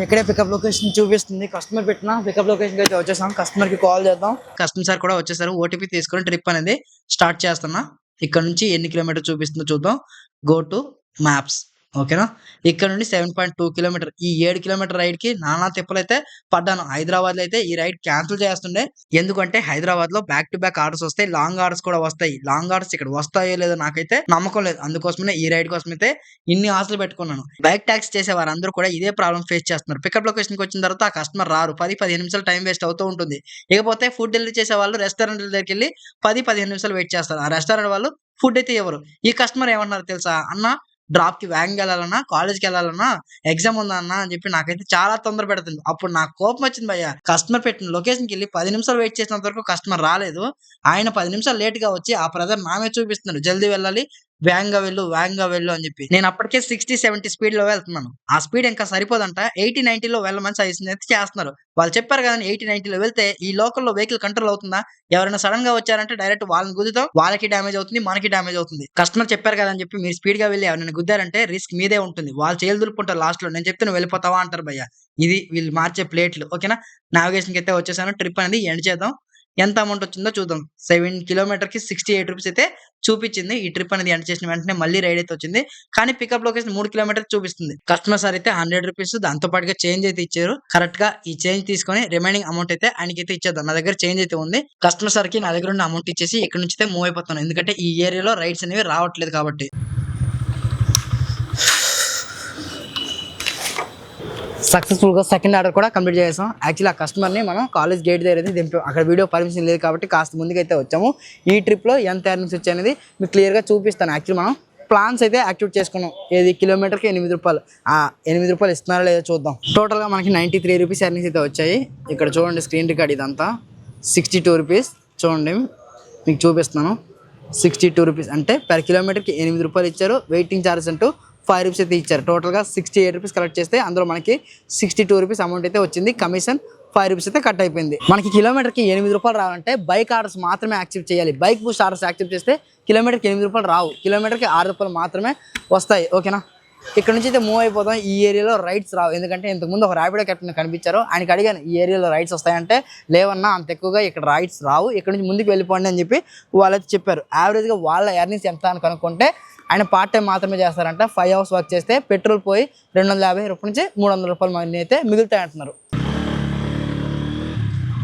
ఇక్కడే pickup location చూపిస్తుంది. Customer పెట్టిన పికప్ లొకేషన్ అయితే వచ్చేసాం. కస్టమర్ కి కాల్ చేద్దాం. కస్టమర్ సార్ కూడా వచ్చేసారు. ఓటీపీ తీసుకొని ట్రిప్ అనేది స్టార్ట్ చేస్తున్నా. ఇక్కడ నుంచి ఎన్ని కిలోమీటర్ చూపిస్తుందో చూద్దాం. Go to maps. ఓకేనా, ఇక్కడ నుండి 7.2 కిలోమీటర్. ఈ 7 కిలోమీటర్ రైడ్ కి నానా తిప్పలైతే పడ్డాను. హైదరాబాద్ లో అయితే ఈ రైడ్ క్యాన్సిల్ చేస్తుండే. ఎందుకంటే హైదరాబాద్ లో బ్యాక్ టు బ్యాక్ ఆర్డర్స్ వస్తాయి, లాంగ్ ఆర్డర్స్ కూడా వస్తాయి. లాంగ్ ఆర్డర్స్ ఇక్కడ వస్తాయో లేదో నాకైతే నమ్మకం లేదు. అందుకోసమే ఈ రైడ్ కోసం అయితే ఇన్ని ఆశలు పెట్టుకున్నాను. బైక్ ట్యాక్సీ చేసే వారందరూ కూడా ఇదే ప్రాబ్లం ఫేస్ చేస్తున్నారు. పికప్ లొకేషన్ కి వచ్చిన తర్వాత ఆ కస్టమర్ రారు. 10-15 నిమిషాలు టైం వేస్ట్ అవుతూ ఉంటుంది. ఇకపోతే ఫుడ్ డెలివరీ చేసే వాళ్ళు రెస్టారెంట్ దగ్గరికి వెళ్ళి 10-15 నిమిషాలు వెయిట్ చేస్తారు. ఆ రెస్టారెంట్ వాళ్ళు ఫుడ్ అయితే ఇవ్వరు. ఈ కస్టమర్ ఏమన్నారు తెలుసా? అన్న, డ్రాప్ కి వ్యాన్ వెళ్ళాలన్నా, కాలేజ్కి వెళ్ళాలన్నా, ఎగ్జామ్ ఉందా అన్న అని చెప్పి నాకైతే చాలా తొందర పెడుతుంది. అప్పుడు నాకు కోపం వచ్చింది భయ్య. కస్టమర్ పెట్టిన లొకేషన్ కి వెళ్ళి 10 నిమిషాలు వెయిట్ చేసినంత వరకు కస్టమర్ రాలేదు. ఆయన 10 నిమిషాలు లేట్ గా వచ్చి ఆ ప్రెజర్ నా మీద చూపిస్తున్నాడు. జల్దీ వెళ్ళాలి, వేగంగా వెళ్ళు అని చెప్పి. నేను అప్పటికే 60-70 స్పీడ్ లో వెళ్తున్నాను. ఆ స్పీడ్ ఇంకా సరిపోదంట. 80-90 వెళ్ళమని సజెషన్ అయితే చేస్తున్నారు. వాళ్ళు చెప్పారు కదా 80-90 వెళ్తే ఈ లోకల్లో వెహికల్ కంట్రోల్ అవుతుందా? ఎవరైనా సడన్ గా వచ్చారంటే డైరెక్ట్ వాళ్ళని గుద్దుతాం. వాళ్ళకి డ్యామేజ్ అవుతుంది, మనకి డ్యామేజ్ అవుతుంది. కస్టమర్ చెప్పారు కదా అని చెప్పి మీరు స్పీడ్ గా వెళ్ళి ఎవరైనా గుద్దారంటే రిస్క్ మీదే ఉంటుంది. వాళ్ళు చేలు దులుపుకుంటారు లాస్ట్ లో. నేను చెప్తే నువ్వు వెళ్ళిపోతావా అంటారు భయ్య. ఇది వీళ్ళు మార్చే ప్లేట్లు. ఓకేనా, నావిగేషన్ కి అయితే వచ్చేసాను. ట్రిప్ అనేది ఎండ్ చేద్దాం. ఎంత అమౌంట్ వచ్చిందో చూద్దాం. 7 కిలోమీటర్ కి 68 రూపీస్ అయితే చూపించింది. ఈ ట్రిప్ అనేది ఎండ్ చేసిన వెంటనే మళ్ళీ రైడ్ అయితే వచ్చింది. కానీ పికప్ లొకేషన్ 3 కిలోమీటర్ చూపిస్తుంది. కస్టమర్ సార్ అయితే 100 రూపీస్ దాంతో పాటుగా చేంజ్ అయితే ఇచ్చారు. కరెక్ట్ గా ఈ చేంజ్ తీసుకొని రిమైనింగ్ అమౌంట్ అయితే ఆయనకి అయితే ఇచ్చేద్దాం. నా దగ్గర చేంజ్ అయితే ఉంది. కస్టమర్ సార్ కి నా దగ్గర ఉన్న అమౌంట్ ఇచ్చేసి ఇక్కడ నుంచి అయితే మూవ్ అయిపోతాను. ఎందుకంటే ఈ ఏరియాలో రైడ్స్ అనేవి రావట్లేదు కాబట్టి. సక్సెస్ఫుల్ గా సెకండ్ ఆర్డర్ కూడా కంప్లీట్ చేసాం. యాక్చువల్లీ ఆ కస్టమర్ ని మనం కాలేజ్ గేట్ దగ్గర అయితే దింపాం. అక్కడ వీడియో పర్మిషన్ లేదు కాబట్టి కాస్త ముందుకైతే వచ్చాము. ఈ ట్రిప్ లో ఎంత ఎర్నింగ్స్ వచ్చాయి అనేది మీకు క్లియర్ గా చూపిస్తాను. యాక్చువల్లీ మనం ప్లాన్స్ అయితే యాక్టివేట్ చేసుకున్నాం. ఏది కిలోమీటర్కి 8 రూపాయలు. ఆ 8 రూపాయలు ఇస్తున్నారో లేదో చూద్దాం. టోటల్ గా మనకి 93 రూపీస్ ఎర్నింగ్స్ అయితే వచ్చాయి. ఇక్కడ చూడండి స్క్రీన్ రికార్డ్ ఇదంతా 62 రూపీస్. చూడండి మీకు చూపిస్తున్నాను. 62 రూపీస్ అంటే పర్ కిలోమీటర్కి 8 రూపాయలు ఇచ్చారు. వెయిటింగ్ ఛార్జెస్ అంటూ 5 రూపీస్ అయితే ఇచ్చారు. టోటల్గా 68 రూపీస్ కలెక్ట్ చేస్తే అందులో మనకి 62 రూపీస్ అమౌంట్ అయితే వచ్చింది. కమిషన్ 5 రూపీస్ అయితే కట్ అయిపోయింది. మనకి కిలోమీటర్కి 8 రూపాయలు రావాలంటే బైక్ ఆర్డర్స్ మాత్రమే యాక్సెప్ట్ చేయాలి. బైక్ బూస్ట్ ఆర్డర్స్ యాక్సెప్ట్ చేస్తే కిలోమీటర్కి 8 రూపాయలు రావు. కిలోమీటర్కి 6 రూపాయలు మాత్రమే వస్తాయి. ఓకేనా, ఇక్కడ నుంచి అయితే మూవ్ అయిపోతాం. ఈ ఏరియాలో రైడ్స్ రావు. ఎందుకంటే ఇంతకుముందు ఒక ర్యాపిడో కెప్టెన్ కనిపించారు. ఆయనకి అడిగాను ఈ ఏరియాలో రైడ్స్ వస్తాయంటే లేవన్నా, అంత ఎక్కువగా ఇక్కడ రైడ్స్ రావు, ఇక్కడ నుంచి ముందుకు వెళ్ళిపోండి అని చెప్పి వాళ్ళైతే చెప్పారు. యావరేజ్గా వాళ్ళ ఎర్నింగ్స్ ఎంత అని కనుక్కుంటే ఆయన పార్ట్ టైం మాత్రమే చేస్తారంట. 5 అవర్స్ వర్క్ చేస్తే పెట్రోల్ పోయి 250 రూపాయల నుంచి 300 రూపాయల మనీ అయితే మిగులుతాయి అంటున్నారు.